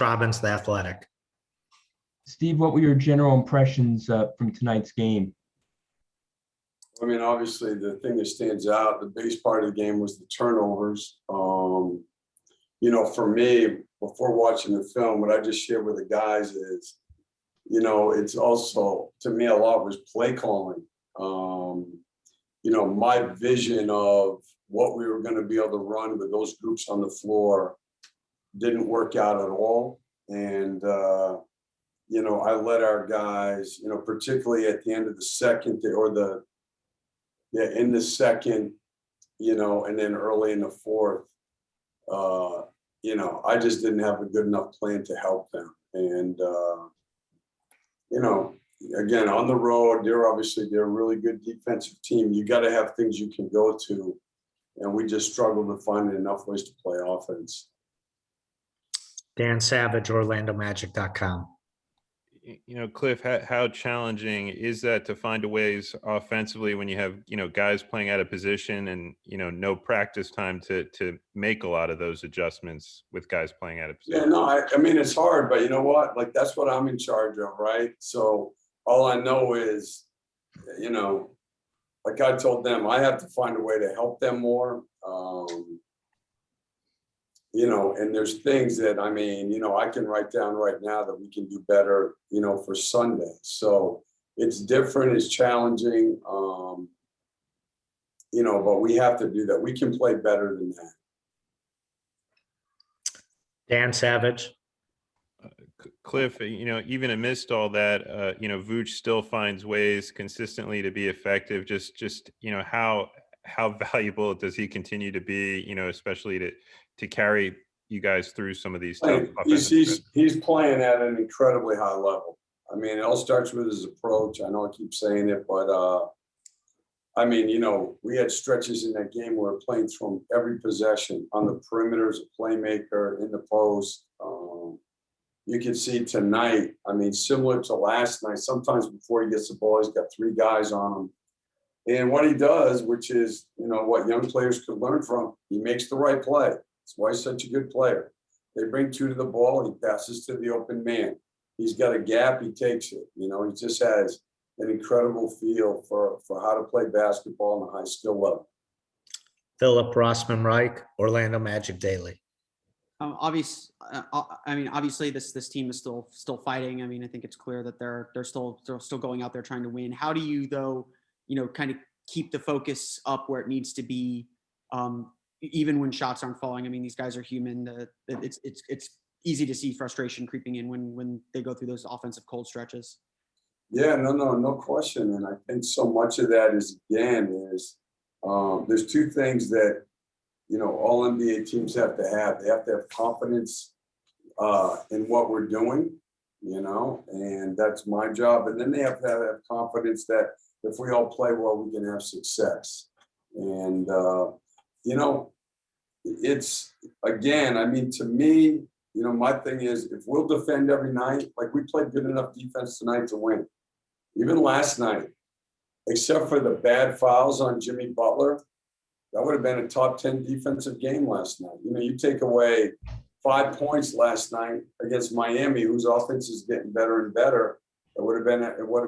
Robbins, The Athletic. Steve, what were your general impressions from tonight's game? I mean, obviously, the thing that stands out, the biggest part of the game was the turnovers. For me, before watching the film, what I just shared with the guys is, it's also, to me, a lot was play calling. My vision of what we were going to be able to run with those groups on the floor didn't work out at all. And, I let our guys, particularly at the end of the second in the second, and then early in the fourth, I just didn't have a good enough plan to help them. And, again, on the road, they're a really good defensive team. You got to have things you can go to. And we just struggled to find enough ways to play offense. Dan Savage, OrlandoMagic.com. Cliff, how challenging is that to find a ways offensively when you have, guys playing out of position and, no practice time to make a lot of those adjustments with guys playing out of position? Yeah, no, I mean, it's hard, but you know what? Like, that's what I'm in charge of, right? So all I know is, like I told them, I have to find a way to help them more. And there's things that, I can write down right now that we can do better, for Sunday. So it's different, it's challenging, but we have to do that. We can play better than that. Dan Savage. Cliff, even amidst all that, Vooch still finds ways consistently to be effective. Just how valuable does he continue to be, especially to carry you guys through some of these tough he's playing at an incredibly high level. I mean, it all starts with his approach. I know I keep saying it, but we had stretches in that game where we're playing from every possession on the perimeter as a playmaker, in the post. You can see tonight, similar to last night, sometimes before he gets the ball, he's got three guys on him. And what he does, which is, what young players could learn from, he makes the right play. That's why he's such a good player. They bring two to the ball, he passes to the open man. He's got a gap, he takes it. He just has an incredible feel for how to play basketball on a high skill level. Philip Rossman Reich, Orlando Magic Daily. Obviously, this team is still fighting. I think it's clear that they're still going out there trying to win. How do you, though, kind of keep the focus up where it needs to be, even when shots aren't falling? These guys are human. It's easy to see frustration creeping in when they go through those offensive cold stretches. Yeah, no question. And I think so much of that is there's two things that all NBA teams have to have. They have to have confidence in what we're doing, and that's my job. And then they have to have confidence that if we all play well, we can have success. And, it's, again, to me, my thing is, if we'll defend every night, like we played good enough defense tonight to win. Even last night, except for the bad fouls on Jimmy Butler, that would have been a top 10 defensive game last night. You take away 5 points last night against Miami, whose offense is getting better and better. It would have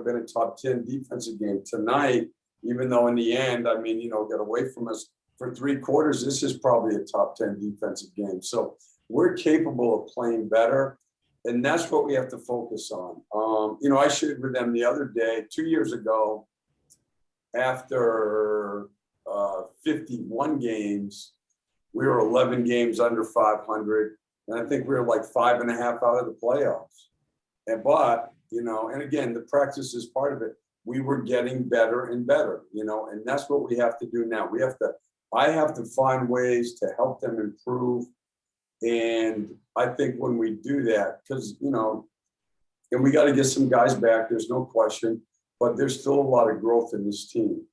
been a top 10 defensive game tonight. Even though in the end, got away from us for 3 quarters. This is probably a top 10 defensive game. So we're capable of playing better, and that's what we have to focus on. I shared with them the other day, 2 years ago, after 51 games, we were 11 games under 500, and I think we were like 5.5 out of the playoffs. And again, the practice is part of it. We were getting better and better, and that's what we have to do now. I have to find ways to help them improve. And I think when we do that, because, and we got to get some guys back, there's no question, but there's still a lot of growth in this team.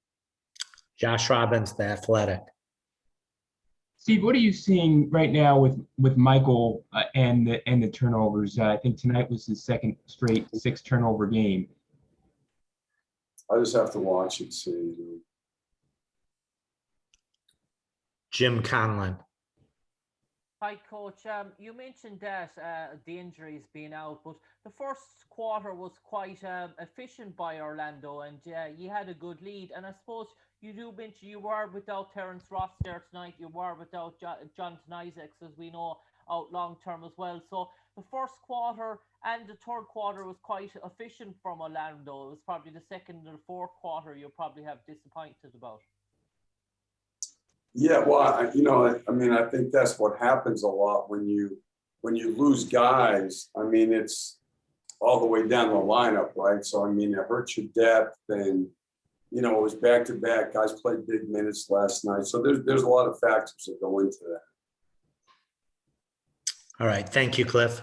Josh Robbins, The Athletic. Steve, what are you seeing right now with Michael and the turnovers? I think tonight was his second straight 6 turnover game. I just have to watch and see. Jim Conlon. Hi, Coach. You mentioned that the injuries being out, but the first quarter was quite efficient by Orlando, and you had a good lead. And I suppose you do mention you were without Terence Ross there tonight. You were without Jonathan Isaacs, as we know, out long term as well. So the first quarter and the third quarter was quite efficient from Orlando. It was probably the second and the fourth quarter you probably have disappointed about. Yeah, well, I mean, I think that's what happens a lot when you lose guys. I mean, it's all the way down the lineup, right? So, I mean, it hurts your depth, and it was back to back. Guys played big minutes last night, so there's a lot of factors that go into that. All right. Thank you, Cliff.